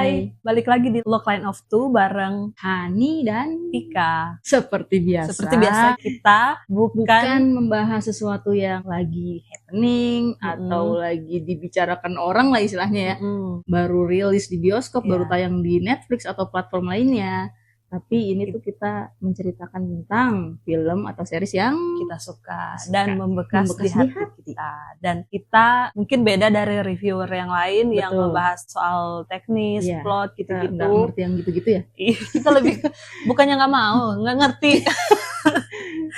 Hai, balik lagi di Log Line of Two bareng Hani dan Tika. seperti biasa Kita bukan membahas sesuatu yang lagi happening atau lagi dibicarakan orang lah istilahnya ya. Baru rilis di bioskop, baru tayang di Netflix atau platform lainnya. Tapi ini tuh kita menceritakan tentang film atau series yang kita suka dan membekas di hati kita. Dan kita mungkin beda dari reviewer yang lain yang membahas soal teknis, plot gitu-gitu. Nggak ngerti yang gitu-gitu ya. Kita lebih bukannya nggak mau, nggak ngerti.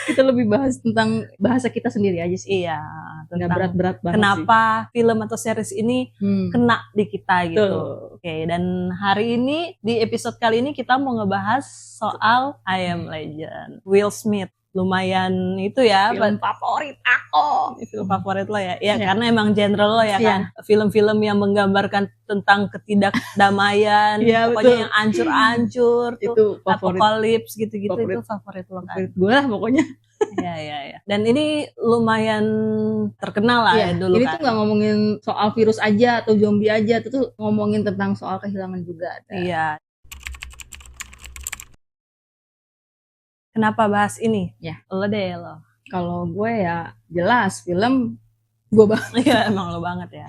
Kita lebih bahas tentang bahasa kita sendiri aja sih. Iya, nggak berat-berat banget kenapa sih film atau series ini kena di kita gitu. Oke, dan hari ini di episode kali ini kita mau ngebahas soal I Am Legend. Will Smith, lumayan itu ya, film favorit aku. Film favorit lo ya? Ya, karena emang genre lo ya kan. Film-film yang menggambarkan tentang ketidakdamaian, pokoknya yang ancur-ancur, tuh apokalips gitu-gitu, itu favorit lo kan? Favorit gue lah pokoknya. Ya. Dan ini lumayan terkenal lah ya dulu ini kan. Ini tuh gak ngomongin soal virus aja atau zombie aja, itu tuh ngomongin tentang soal kehilangan juga ada. Iya. Kenapa bahas ini? Ya. Lo deh lo. Kalau gue ya jelas film gue banget. Iya emang lo banget ya.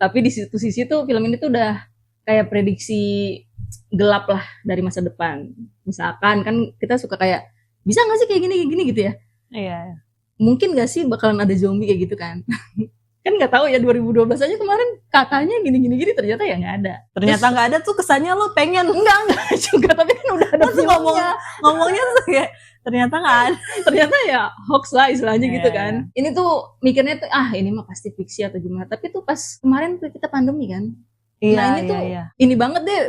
Tapi di situ sisi tuh film ini tuh udah kayak prediksi gelap lah dari masa depan. Misalkan kan kita suka kayak bisa nggak sih kayak gini gitu ya? Iya. Mungkin nggak sih bakalan ada zombie kayak gitu kan? Kan nggak tahu ya 2012 aja kemarin katanya gini ternyata ya nggak ada. Ternyata nggak ada tuh kesannya lo pengen enggak juga tapi kan udah ada ngomongnya tuh kayak ternyata nggak ada. Ternyata ya hoax lah istilahnya gitu kan. Ini tuh mikirnya tuh ini mah pasti fiksi atau gimana. Tapi tuh pas kemarin tuh kita pandemi kan. Iya, nah ini tuh ini banget deh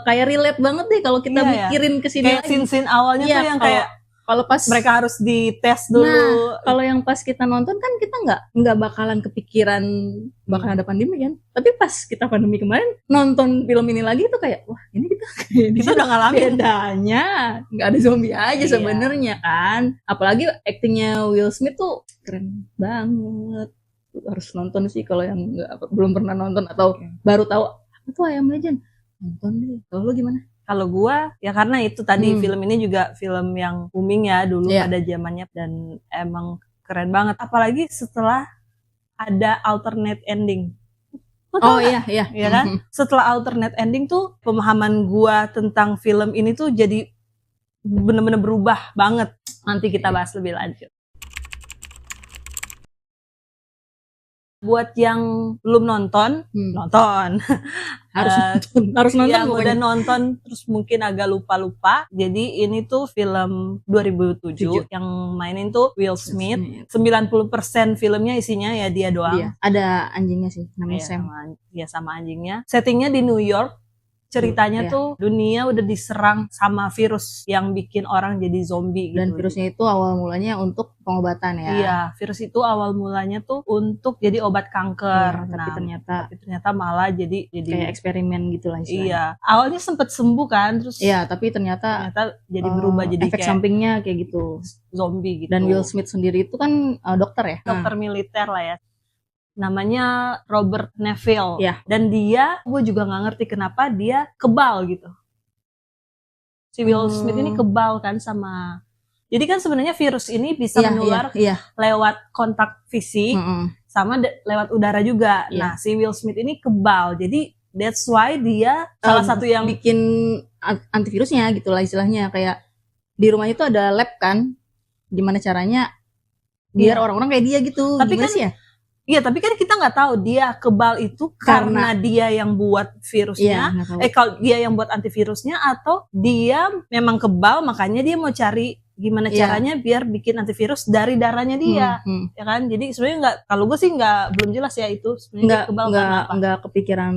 kayak relate banget deh kalau kita mikirin kesini kayak scene awalnya tuh yang kayak kalau pas mereka harus dites dulu. Nah, kalau yang pas kita nonton kan kita nggak bakalan kepikiran bakal ada pandemi kan. Tapi pas kita pandemi kemarin nonton film ini lagi tuh kayak wah ini kita udah ngalamin. Bedanya nggak ada zombie aja sebenarnya kan. Apalagi aktingnya Will Smith tuh keren banget. Harus nonton sih kalau yang belum pernah nonton atau baru tahu apa tuh I Am Legend. Nonton deh. Kalau lu gimana? Kalau gua ya karena itu tadi film ini juga film yang booming ya dulu pada zamannya dan emang keren banget apalagi setelah ada alternate ending. Iya kan? Setelah alternate ending tuh pemahaman gua tentang film ini tuh jadi bener-bener berubah banget. Nanti kita bahas lebih lanjut. Buat yang belum nonton harus nonton yang udah nonton terus mungkin agak lupa jadi ini tuh film 2007 yang mainin tuh Will Smith. 90% filmnya isinya ya dia doang. Iya. Ada anjingnya sih namanya Sam. Sama anjingnya. Settingnya di New York. Ceritanya tuh dunia udah diserang sama virus yang bikin orang jadi zombie gitu. Dan virusnya itu awal mulanya untuk pengobatan ya. Iya, virus itu awal mulanya tuh untuk jadi obat kanker. Tapi ternyata malah jadi kayak eksperimen gitu lah istilahnya. Iya, awalnya sempet sembuh kan, terus tapi ternyata jadi berubah jadi efek sampingnya kayak gitu. Zombie gitu. Dan Will Smith sendiri itu kan dokter ya. Dokter militer lah ya. Namanya Robert Neville. Dan dia, gue juga gak ngerti kenapa dia kebal gitu. Si Will Smith ini kebal kan sama... Jadi kan sebenarnya virus ini bisa menular lewat kontak fisik sama lewat udara juga. Nah si Will Smith ini kebal. Jadi that's why dia salah satu yang bikin antivirusnya gitu lah istilahnya. Kayak di rumahnya itu ada lab kan. Gimana caranya biar orang-orang kayak dia gitu. Tapi kan sih ya? Iya, tapi kan kita nggak tahu dia kebal itu karena dia yang buat virusnya, kalau dia yang buat antivirusnya atau dia memang kebal makanya dia mau cari gimana caranya biar bikin antivirus dari darahnya dia, ya kan? Jadi sebenarnya kalau gue sih belum jelas ya itu sebenarnya kebal karena apa? Nggak kepikiran,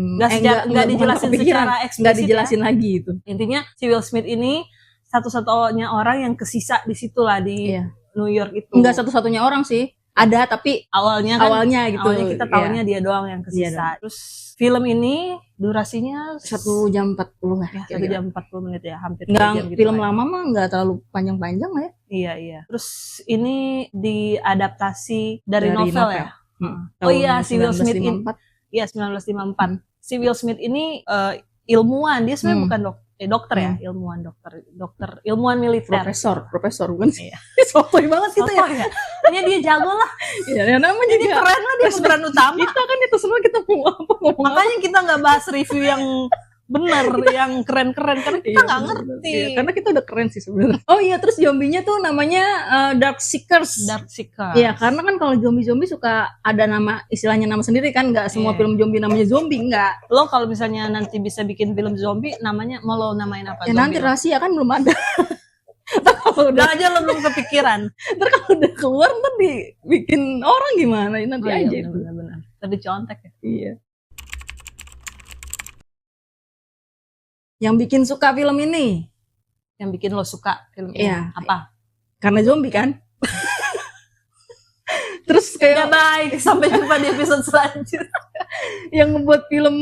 nggak dijelasin secara eksplisit, nggak dijelasin lagi itu. Intinya si Will Smith ini satu-satunya orang yang kesisa di situ lah di New York itu. Nggak satu-satunya orang sih. Ada tapi awalnya gitu. Awalnya kita tahunya dia doang yang kesisa. Terus film ini durasinya 1 jam 40 lah. 1 jam 40 menit ya, hampir 2 jam gitu. Film lama mah nggak terlalu panjang-panjang lah ya. Iya. Terus ini diadaptasi dari novel ya. Si Will Smith ini 1954. Si Will Smith ini ilmuwan, dia sebenarnya bukan dokter ya, ilmuwan militer. Profesor bukan sih. Sotoy banget gitu ya. Ini dia jago lah. Iya, namanya jadi keren lah, dia pemeran utama. Kita kan itu semua kita ngomong. Makanya kita nggak bahas review yang bener, yang keren-keren karena kita nggak ngerti. Iya, karena kita udah keren sih sebenarnya. Oh iya, terus zombinya tuh namanya Dark Seekers. Iya, karena kan kalau zombie suka ada istilahnya nama sendiri kan, nggak semua film zombie namanya zombie, nggak. Lo kalau misalnya nanti bisa bikin film zombie, namanya mau lo namain apa? Ya nanti rahasia kan belum ada. Udah aja lo belum kepikiran. Ntar kalau udah keluar ntar dibikin orang gimana? Nanti aja. Benar-benar. Tadi contek ya. Iya. Yang bikin suka film ini? Yang bikin lo suka film ini apa? Karena zombie kan? Terus kayak baik, sampai jumpa di episode selanjutnya. Yang membuat film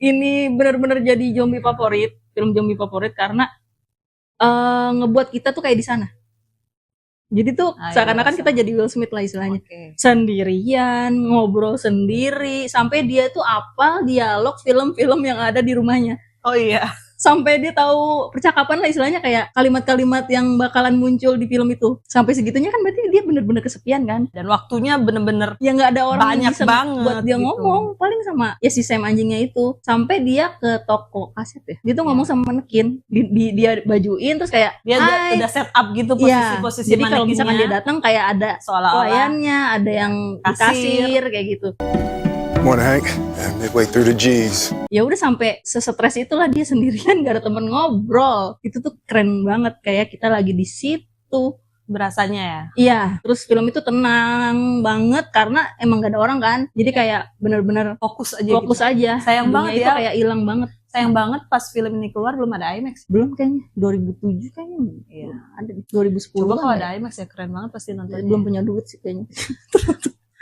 ini benar-benar jadi film zombie favorit karena ngebuat kita tuh kayak di sana. Jadi tuh seakan-akan kita jadi Will Smith lah istilahnya. Sendirian, ngobrol sendiri, sampai dia tuh apal dialog film-film yang ada di rumahnya. Oh iya. Sampai dia tahu percakapan lah istilahnya, kayak kalimat-kalimat yang bakalan muncul di film itu. Sampai segitunya kan berarti dia bener-bener kesepian kan. Dan waktunya bener-bener ya nggak ada orang banyak bisa banget buat dia gitu. Ngomong paling sama ya si Sam anjingnya itu. Sampai dia ke toko kaset ya. Dia tuh ngomong sama manekin. Dia bajuin terus kayak dia udah set up gitu posisi-posisi jadi kalau misalkan dia datang kayak ada pelayannya, ada yang kasir kayak gitu. Morning, Hank. Midway through the G's. Ya udah sampai sesetres itulah dia sendirian, gak ada temen ngobrol. Itu tuh keren banget, kayak kita lagi di situ berasanya ya. Iya, terus film itu tenang banget karena emang gak ada orang kan. Jadi kayak bener-bener fokus aja. Sayang banget ya, kayak hilang banget. Sayang banget pas film ini keluar belum ada IMAX. Belum kayaknya, 2007 kayaknya. Iya, ada 2010. Coba kalau ada IMAX ya keren banget pasti nontonnya. Belum punya duit sih kayaknya.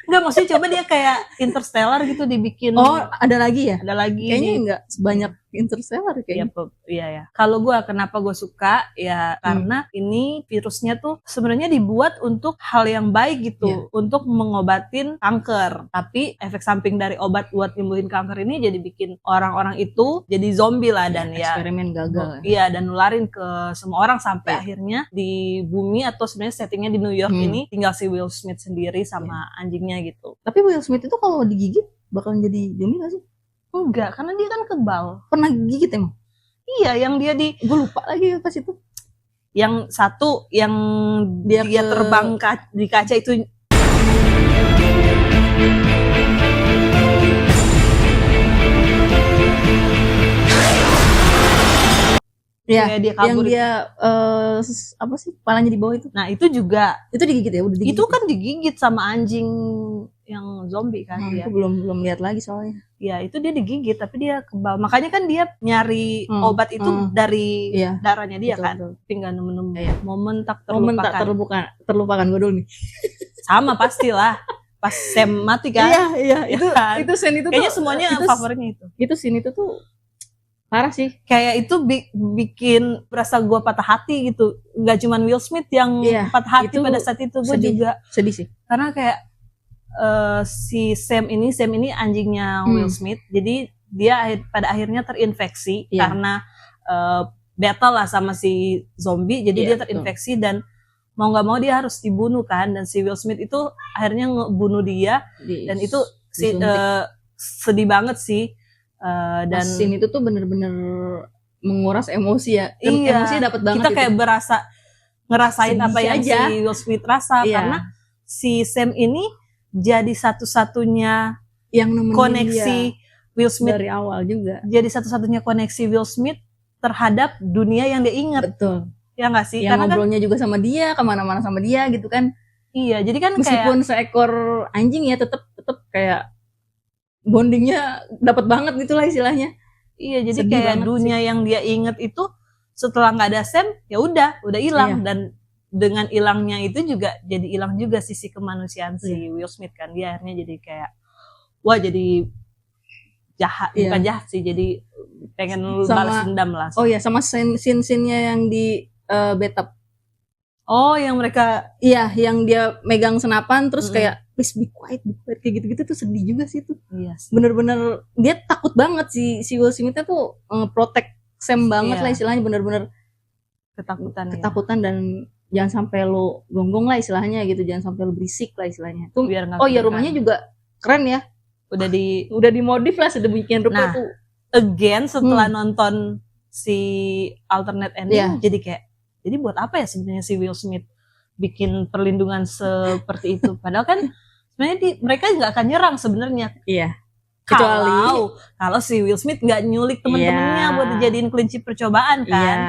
Enggak, maksudnya coba dia kayak Interstellar gitu dibikin. Oh, ada lagi ya? Ada lagi. Kayaknya enggak sebanyak Interstellar kayaknya. Iya ya. Kalau kenapa gue suka ya karena ini virusnya tuh sebenarnya dibuat untuk hal yang baik gitu, untuk mengobatin kanker. Tapi efek samping dari obat buat nyembuhin kanker ini jadi bikin orang-orang itu jadi zombie lah dan eksperimen gagal. Iya, dan nularin ke semua orang sampai akhirnya di bumi atau sebenarnya settingnya di New York ini tinggal si Will Smith sendiri sama anjingnya gitu. Tapi Will Smith itu kalau digigit bakalan jadi zombie gak sih? Enggak, karena dia kan kebal. Pernah gigit emang? Iya, yang dia gue lupa lagi pas itu. Yang satu yang dia terbang di kaca itu. Ya, dia kabur. Yang dia apa sih? Kepalanya di bawah itu. Nah, itu juga digigit ya, udah digigit. Itu kan digigit sama anjing yang zombie kan dia. Aku belum lihat lagi soalnya. Ya, itu dia digigit tapi dia kebal. Makanya kan dia nyari obat itu dari darahnya dia kan. Tinggal nemu momen tak terlupakan gue dulu nih. Sama pastilah. Pas Sam mati kan. Iya, itu scene itu kayaknya semuanya favoritnya itu. Itu scene itu tuh parah sih. Kayak itu bikin berasa gue patah hati gitu. Gak cuman Will Smith yang patah hati pada saat itu, gue juga sedih sih. Karena kayak si Sam ini anjingnya Will Smith. Jadi dia pada akhirnya terinfeksi karena battle lah sama si zombie. Jadi dia terinfeksi dan mau nggak mau dia harus dibunuh kan. Dan si Will Smith itu akhirnya ngebunuh dia. Dan itu sedih banget sih. Dan scene itu tuh bener-bener menguras emosi ya. Emosi dapat banget. Kita kayak ngerasain apa yang si Will Smith rasa karena si Sam ini jadi satu-satunya yang koneksi Will Smith dari awal juga. Jadi satu-satunya koneksi Will Smith terhadap dunia yang dia ingat. Betul. Ya nggak sih? Yang karena ngobrolnya juga sama dia, kemana-mana sama dia gitu kan. Iya, jadi kan meskipun seekor anjing ya tetap kayak bondingnya dapat banget gitulah istilahnya. Iya, jadi kayak dunia yang dia inget itu setelah nggak ada Sam ya udah hilang dan dengan hilangnya itu juga jadi hilang juga sisi kemanusiaan si Will Smith kan. Dia akhirnya jadi kayak jadi jahat, bukan jahat sih, jadi pengen balas dendam lah. Oh iya, sama scene-nya yang di bathtub. Oh, yang mereka yang dia megang senapan terus kayak please be quiet kayak gitu-gitu tuh sedih juga sih tuh. Iya. Bener-bener dia takut banget si Will Smith-nya tuh protect Sam banget lah istilahnya, bener-bener ketakutan dan jangan sampai lo gonggong lah istilahnya gitu, jangan sampai lo berisik lah istilahnya. Tuh, rumahnya juga keren ya. Udah dimodif lah, sudah bikin rupa tuh. Again setelah nonton si alternate ending jadi buat apa ya sebenarnya si Will Smith bikin perlindungan seperti itu, padahal kan sebenarnya mereka nggak akan nyerang sebenarnya. Iya. Kalau si Will Smith nggak nyulik teman-temannya buat dijadiin kelinci percobaan kan.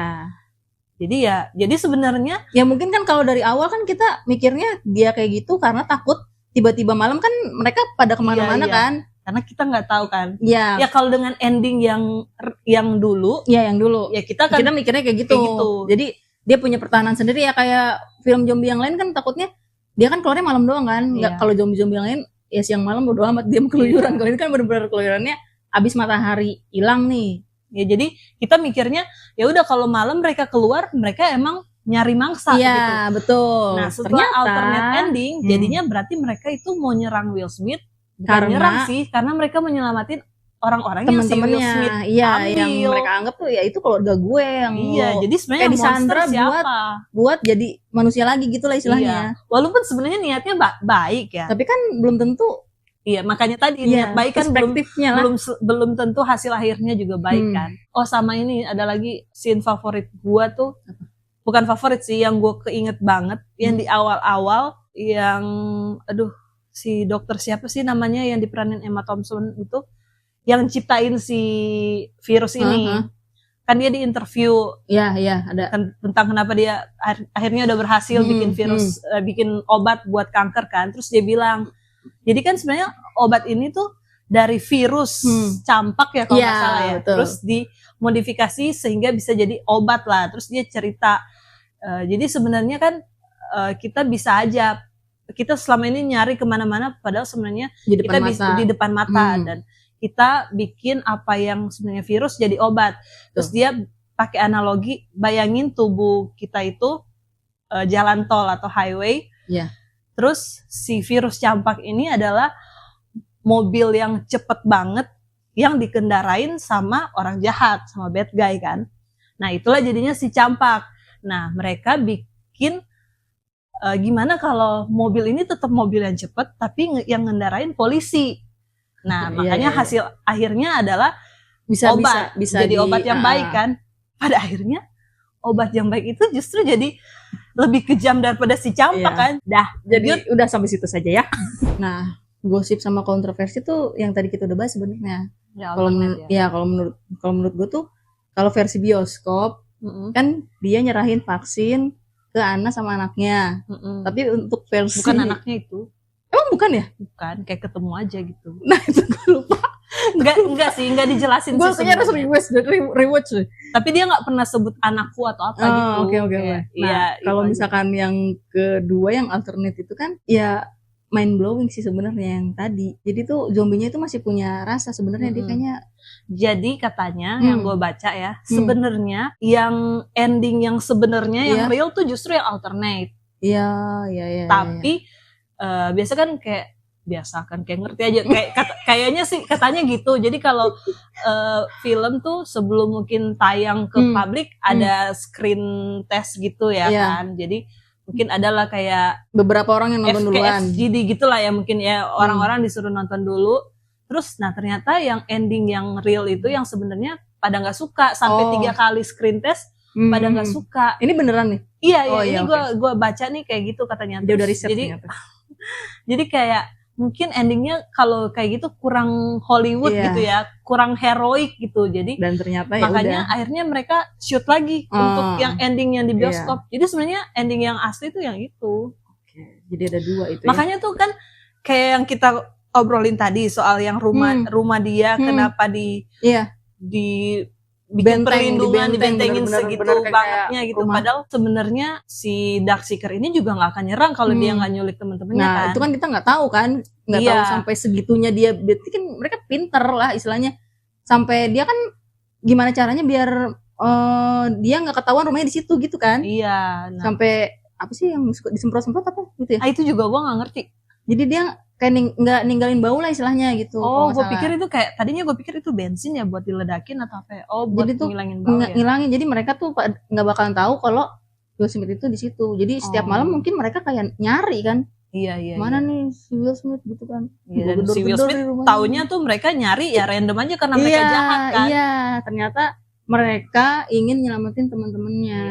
Jadi sebenarnya ya mungkin kan kalau dari awal kan kita mikirnya dia kayak gitu karena takut tiba-tiba malam kan mereka pada kemana-mana kan. Karena kita nggak tahu kan. Ya kalau dengan ending yang dulu. Ya yang dulu. Ya kita mikirnya kayak gitu. Jadi dia punya pertahanan sendiri ya, kayak film zombie yang lain kan takutnya dia kan keluarnya malam doang kan. Nggak kalau zombie yang lain ya siang malam bodo amat dia keluyuran. Kalau ini kan benar-benar keluyurannya abis matahari hilang nih. Ya jadi kita mikirnya ya udah kalau malam mereka keluar mereka emang nyari mangsa gitu. Iya, betul. Nah, setelah alternate ending jadinya berarti mereka itu mau nyerang Will Smith karena mereka menyelamatin orang-orang yang si Will Smith ambil. Yang mereka anggap tuh ya itu keluarga gue yang jadi sebenarnya monster siapa buat jadi manusia lagi gitu lah istilahnya. Walaupun sebenarnya niatnya baik ya. Tapi kan belum tentu. Iya, makanya tadi niat baik kan belum tentu hasil akhirnya juga baik kan. Oh, sama ini ada lagi scene favorit gua tuh. Bukan favorit sih, yang gua keinget banget yang di awal-awal yang si dokter siapa sih namanya yang diperanin Emma Thompson itu yang ciptain si virus ini. Kan dia di interview ada tentang kenapa dia akhirnya udah berhasil bikin virus bikin obat buat kanker kan. Terus dia bilang jadi kan sebenarnya obat ini tuh dari virus campak ya kalau nggak salah ya. Betul. Terus dimodifikasi sehingga bisa jadi obat lah. Terus dia cerita, jadi sebenarnya kan kita bisa aja, kita selama ini nyari kemana-mana padahal sebenarnya kita bisa di depan mata dan kita bikin apa yang sebenarnya virus jadi obat. Terus dia pakai analogi, bayangin tubuh kita itu jalan tol atau highway. Terus si virus campak ini adalah mobil yang cepet banget yang dikendarain sama orang jahat, sama bad guy kan. Nah itulah jadinya si campak. Nah mereka bikin gimana kalau mobil ini tetap mobil yang cepet tapi yang ngendarain polisi. Nah makanya hasil akhirnya adalah bisa jadi obat yang baik kan. Pada akhirnya obat yang baik itu justru jadi lebih kejam daripada si campak kan. Jadi udah sampai situ saja ya. Nah, gosip sama kontroversi tuh yang tadi kita udah bahas sebenarnya. Kalau menurut gue tuh kalau versi bioskop kan dia nyerahin vaksin ke Anna sama anaknya. Tapi untuk versi bukan anaknya itu. Emang bukan ya? Bukan, kayak ketemu aja gitu. Nah, itu gue lupa. Enggak sih, enggak dijelasin sih. Gue kayaknya harus rewatch sih. Tapi dia enggak pernah sebut anakku atau apa gitu. Oke. Nah, kalau misalkan yang kedua yang alternate itu kan ya mind blowing sih sebenarnya yang tadi. Jadi tuh zombinya itu masih punya rasa sebenarnya dia kayaknya. Jadi katanya yang gue baca ya, sebenarnya yang ending yang sebenarnya yang real tuh justru yang alternate. Iya. Tapi biasa kan kayak ngerti aja kayaknya sih katanya gitu. Jadi kalau film tuh sebelum mungkin tayang ke publik ada screen test gitu ya kan. Jadi mungkin adalah kayak beberapa orang yang nonton duluan. FGD gitulah ya mungkin ya, orang-orang disuruh nonton dulu. Terus nah ternyata yang ending yang real itu yang sebenarnya pada nggak suka sampai 3 kali screen test pada nggak suka. Ini beneran nih? Iya ini gue baca nih kayak gitu katanya. Dia udah riset jadi kayak mungkin endingnya kalau kayak gitu kurang Hollywood gitu ya, kurang heroik gitu. Jadi dan ternyata makanya akhirnya mereka shoot lagi untuk yang ending yang di bioskop. Jadi sebenarnya ending yang asli itu yang itu. Jadi ada 2 itu. Makanya tuh kan kayak yang kita obrolin tadi soal yang rumah dia kenapa bikin perlindungan, dibentengin segitu bangetnya gitu. Padahal sebenarnya si Darkseeker ini juga nggak akan nyerang kalau dia nggak nyulik teman-temannya kan. Itu kan kita nggak tahu kan, nggak tahu sampai segitunya dia. Berarti kan mereka pinter lah istilahnya. Sampai dia kan gimana caranya biar dia nggak ketahuan rumahnya di situ gitu kan? Iya. Sampai apa sih yang suka disemprot-semprot apa gitu ya? Itu juga gua nggak ngerti. Jadi dia kayak nggak ninggalin bau lah istilahnya gitu. Oh, gue pikir itu kayak tadinya gue pikir itu bensin ya buat diledakin atau apa? Oh, buat jadi tuh ngilangin bau ya. Ngilangin. Jadi mereka tuh nggak bakalan tahu kalau Will Smith itu di situ. Jadi setiap malam mungkin mereka kayak nyari kan. Iya. Mana nih si Will Smith gitu kan. Iya, dan si Will Smith taunya tuh mereka nyari ya random aja karena mereka jahat kan. Iya, ternyata mereka ingin nyelamatin teman-temannya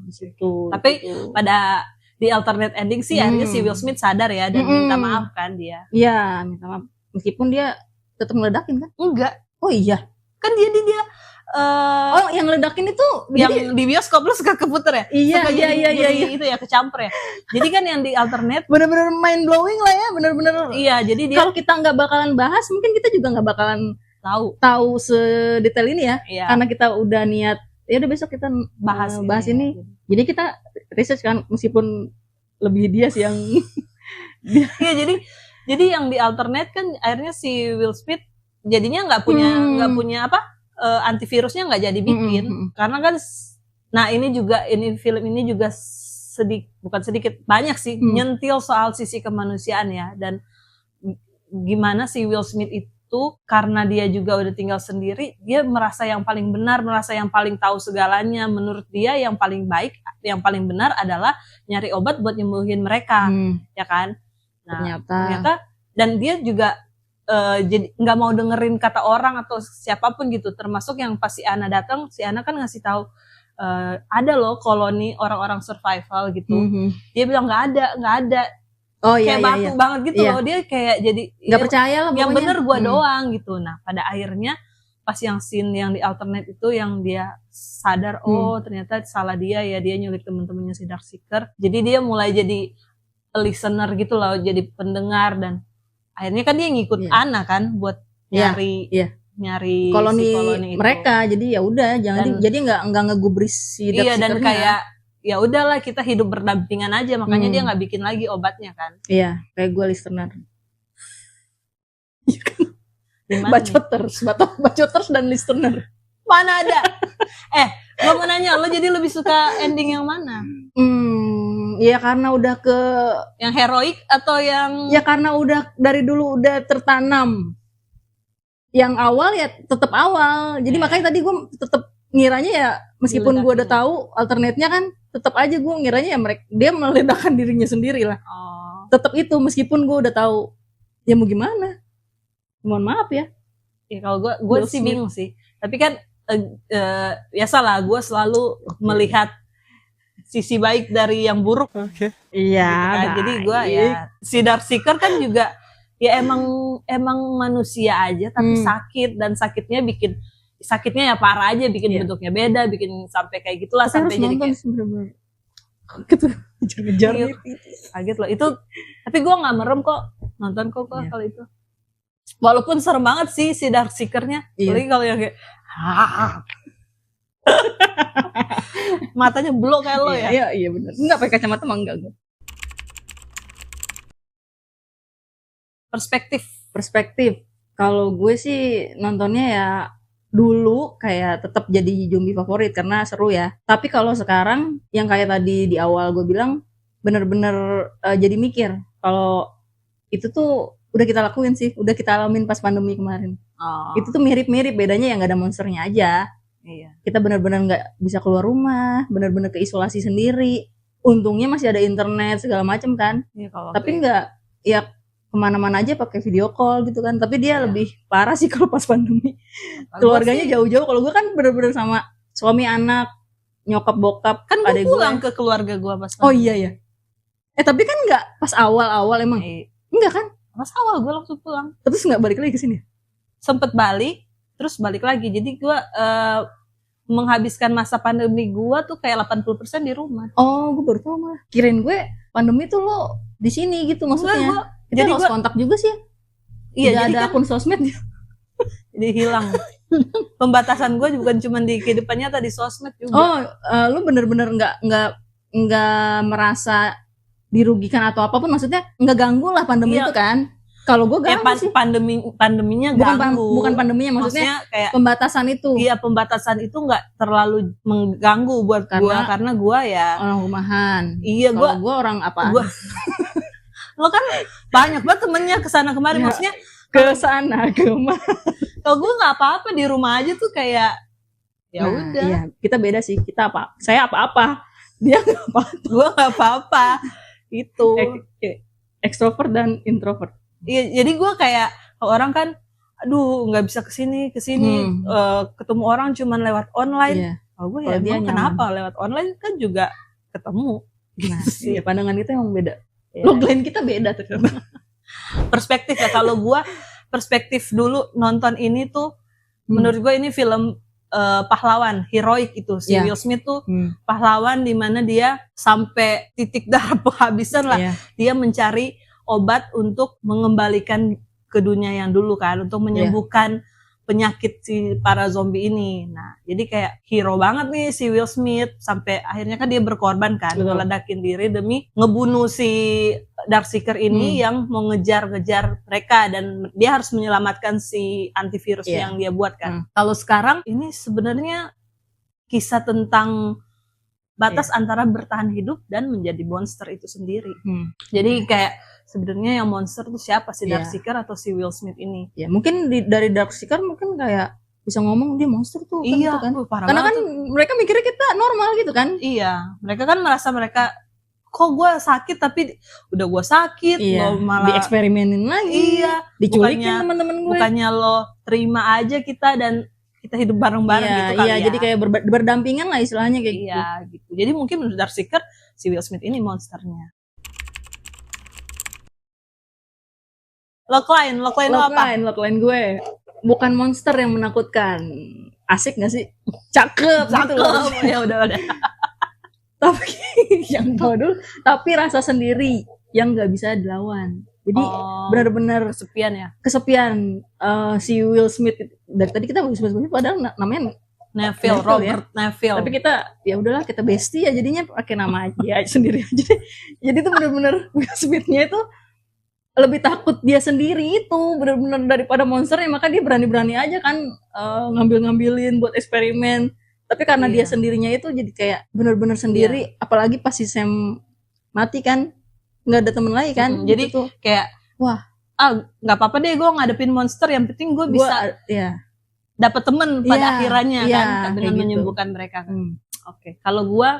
di situ. Tapi pada di alternate ending sih akhirnya si Will Smith sadar ya dan minta maaf kan dia. Iya, minta maaf. Meskipun dia tetap ngeledakin kan? Enggak. Oh iya. Kan dia oh, yang ledakin itu yang jadi, di bioskop lu suka keputer ya? Iya. Itu ya kecampur ya. Jadi kan yang di alternate bener-bener mind blowing lah ya, bener-bener. Iya, jadi dia kalau kita nggak bakalan bahas, mungkin kita juga nggak bakalan tahu sedetail ini ya. Iya. Karena kita udah niat, ya udah besok kita bahas ini. Jadi kita research kan, meskipun lebih dia sih yang. Iya, jadi yang di alternate kan akhirnya si Will Smith jadinya nggak punya apa? Antivirusnya nggak jadi bikin karena kan ini film ini juga bukan sedikit banyak sih nyentil soal sisi kemanusiaan ya, dan gimana si Will Smith itu karena dia juga udah tinggal sendiri, dia merasa yang paling benar, merasa yang paling tahu segalanya. Menurut dia yang paling baik, yang paling benar adalah nyari obat buat nyembuhin mereka, ya kan? Nah, ternyata dan dia juga jadi nggak mau dengerin kata orang atau siapapun gitu, termasuk yang pas si Anna datang, si Anna kan ngasih tahu ada loh koloni orang-orang survival gitu. Dia bilang nggak ada. Oh iya, kayak batu banget gitu loh, dia kayak jadi nggak percaya lah yang bener gua doang gitu. Nah pada akhirnya pas yang scene yang di alternate itu yang dia sadar ternyata salah dia nyulik temen-temennya si Darkseeker. Jadi dia mulai jadi listener gitu loh, jadi pendengar, dan akhirnya kan dia ngikut Anna kan buat nyari koloni itu. Mereka. Jadi ya udah jangan jadi nggak ngegubris si Darkseeker. Iya, dan kayak ya udahlah kita hidup berdampingan aja, makanya dia nggak bikin lagi obatnya kan. Iya, kayak gue listener. Bacoters dan listener. Mana ada? Gue mau nanya, lo jadi lebih suka ending yang mana? Ya karena udah ke yang heroik atau yang ya karena udah dari dulu udah tertanam. Yang awal ya tetap awal. Jadi makanya tadi gue tetap ngiranya ya meskipun gue udah tahu alternate-nya kan, tetap aja gue ngiranya ya dia meledakkan dirinya sendiri lah. Tetap itu meskipun gue udah tahu. Ya mau gimana? Mohon maaf ya. Ya kalau gue sih bingung sih. Tapi kan biasalah gue selalu melihat sisi baik dari yang buruk. Iya. Gitu kan. Jadi gue ya si Darkseeker kan juga ya emang manusia aja tapi sakit, dan sakitnya ya parah aja, bikin bentuknya beda, bikin sampai kayak gitulah. Sampai jadi kayak ngejar kaget loh itu. Tapi gue nggak merem kok, nonton kok kalau itu. Walaupun serem banget sih si Darkseeker-nya. Apalagi kalau yang kayak matanya blok kayak lo ya. Iya benar. Enggak pakai kacamata mah enggak gue. Perspektif. Kalau gue sih nontonnya ya dulu kayak tetap jadi zombie favorit karena seru ya. Tapi kalau sekarang yang kayak tadi di awal gue bilang bener-bener jadi mikir kalau itu tuh udah kita lakuin sih, udah kita alamin pas pandemi kemarin. Itu tuh mirip-mirip, bedanya yang nggak ada monsternya aja. Iya. Kita benar-benar nggak bisa keluar rumah, benar-benar keisolasi sendiri. Untungnya masih ada internet segala macam kan. Iya, tapi nggak ya kemana-mana aja pakai video call gitu kan. Tapi dia lebih parah sih kalau pas pandemi. Keluarganya jauh-jauh. Kalau gue kan benar-benar sama suami, anak, nyokap, bokap. Kan gue pulang ke keluarga gue pas pandemi. Oh iya. Tapi kan nggak pas awal-awal emang. Enggak kan? Pas awal gue langsung pulang. Terus nggak balik lagi ke sini? Sempet balik, terus balik lagi. Jadi gue menghabiskan masa pandemi gue tuh kayak 80% di rumah. Oh, gue baru tahu mah. Kirain gue pandemi tuh lo di sini gitu maksudnya. Kita jadi lost kontak juga sih. Iya, jadi ada akun sosmed. Jadi hilang. Pembatasan gue bukan cuma di kehidupan nyata, di sosmed juga. Oh, lu bener-bener nggak merasa dirugikan atau apapun, maksudnya nggak ganggu lah pandemi itu kan? Kalau gue ganggu sih. Pandeminya ganggu. Bukan pandeminya, maksudnya kayak pembatasan itu. Iya, pembatasan itu nggak terlalu mengganggu buat gue karena gue ya orang rumahan. Iya, gue orang apa? Lo kan banyak banget temennya kesana kemari, maksudnya ke sana kemari. Kalau gue nggak apa-apa di rumah aja tuh kayak ya udah. Iya, kita beda sih. Kita saya apa-apa, dia nggak apa-apa. Gue nggak apa-apa. Itu ekstrovert dan introvert. Iya, jadi gue kayak orang kan, aduh nggak bisa kesini, ketemu orang cuman lewat online. Iya. Kalau gue ya, kenapa lewat online kan juga ketemu. Nah, iya, pandangan kita emang beda. Ya. Logline kita beda ternyata. Perspektif ya, kalau gue perspektif dulu nonton ini tuh, menurut gue ini film pahlawan, heroik itu. Si Will Smith tuh pahlawan di mana dia sampai titik darah penghabisan lah. Dia mencari obat untuk mengembalikan ke dunia yang dulu kan, untuk menyembuhkan penyakit si para zombie ini. Nah, jadi kayak hero banget nih si Will Smith, sampai akhirnya kan dia berkorban kan, meledakin diri demi ngebunuh si Darkseeker ini yang mau ngejar-ngejar mereka, dan dia harus menyelamatkan si antivirus yang dia buat kan. Kalau sekarang ini sebenarnya kisah tentang batas antara bertahan hidup dan menjadi monster itu sendiri. Jadi kayak sebenarnya yang monster tuh siapa, si Darkseeker atau si Will Smith ini? Ya mungkin dari Darkseeker mungkin kayak bisa ngomong dia monster tuh kan, iya, kan? Parah karena kan tuh. Mereka mikirnya kita normal gitu kan. Iya, mereka kan merasa kok gue sakit tapi udah gue sakit, lo malah dieksperimenin lagi, diculikin teman-teman gue. Bukannya lo terima aja kita dan kita hidup bareng-bareng gitu kali ya. Iya, jadi kayak berdampingan lah istilahnya kayak gitu. Iya, gitu. Jadi mungkin menurut Darkseeker si Will Smith ini monsternya. Logline gue bukan monster yang menakutkan. Asik gak sih? Cakep gitu loh. Ya udah. Tapi yang tahu dulu, tapi rasa sendiri yang nggak bisa dilawan. Jadi benar-benar kesepian. Si Will Smith dari tadi kita sebut padahal namanya Neville, Robert Neville. Tapi kita ya udahlah, kita bestie ya jadinya pakai nama aja sendiri aja. Jadi itu benar-benar Will Smith-nya itu lebih takut dia sendiri itu benar-benar daripada monsternya, maka dia berani-berani aja kan ngambilin buat eksperimen. Tapi karena dia sendirinya itu jadi kayak benar-benar sendiri, apalagi pas si Sam mati kan, nggak ada temen lagi kan. Jadi gitu. Kayak wah, nggak apa-apa deh gue ngadepin monster, yang penting gue bisa dapat temen pada akhirannya kan, dengan menyembuhkan mereka kan. Oke. Kalau gue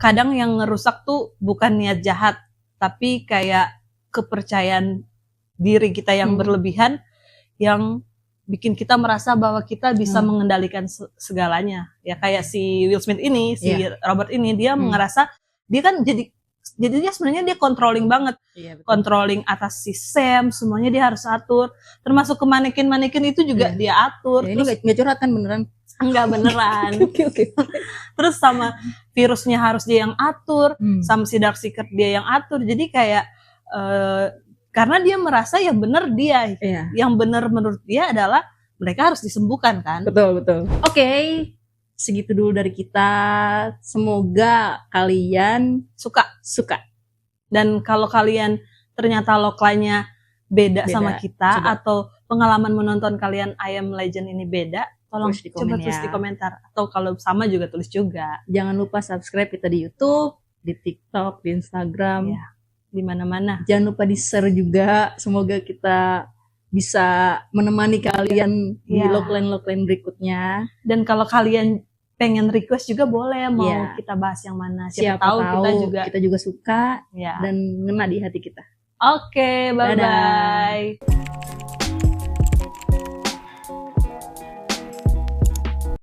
kadang yang ngerusak tuh bukan niat jahat, tapi kayak kepercayaan diri kita yang berlebihan, yang bikin kita merasa bahwa kita bisa mengendalikan segalanya. Ya kayak si Will Smith ini, si Robert ini, dia ngerasa dia kan jadinya sebenarnya dia controlling banget. Controlling atas si Sam, semuanya dia harus atur. Termasuk ke manekin itu juga dia atur. Ya, ini nggak curhat kan beneran? Enggak beneran. Oke. Terus sama virusnya harus dia yang atur, sama si Darkseeker dia yang atur. Jadi kayak karena dia merasa yang benar dia, yang benar menurut dia adalah mereka harus disembuhkan kan. Betul. Oke, segitu dulu dari kita. Semoga kalian suka. Dan kalau kalian ternyata logline-nya beda sama kita, atau pengalaman menonton kalian I Am Legend ini beda, tolong coba tulis di komentar. Atau kalau sama juga tulis juga. Jangan lupa subscribe kita di YouTube, di TikTok, di Instagram. Di mana-mana. Jangan lupa di-share juga. Semoga kita bisa menemani kalian di logline berikutnya. Dan kalau kalian pengen request juga boleh, mau kita bahas yang mana. Siapa tahu kita juga suka dan ngena di hati kita. Oke, bye-bye.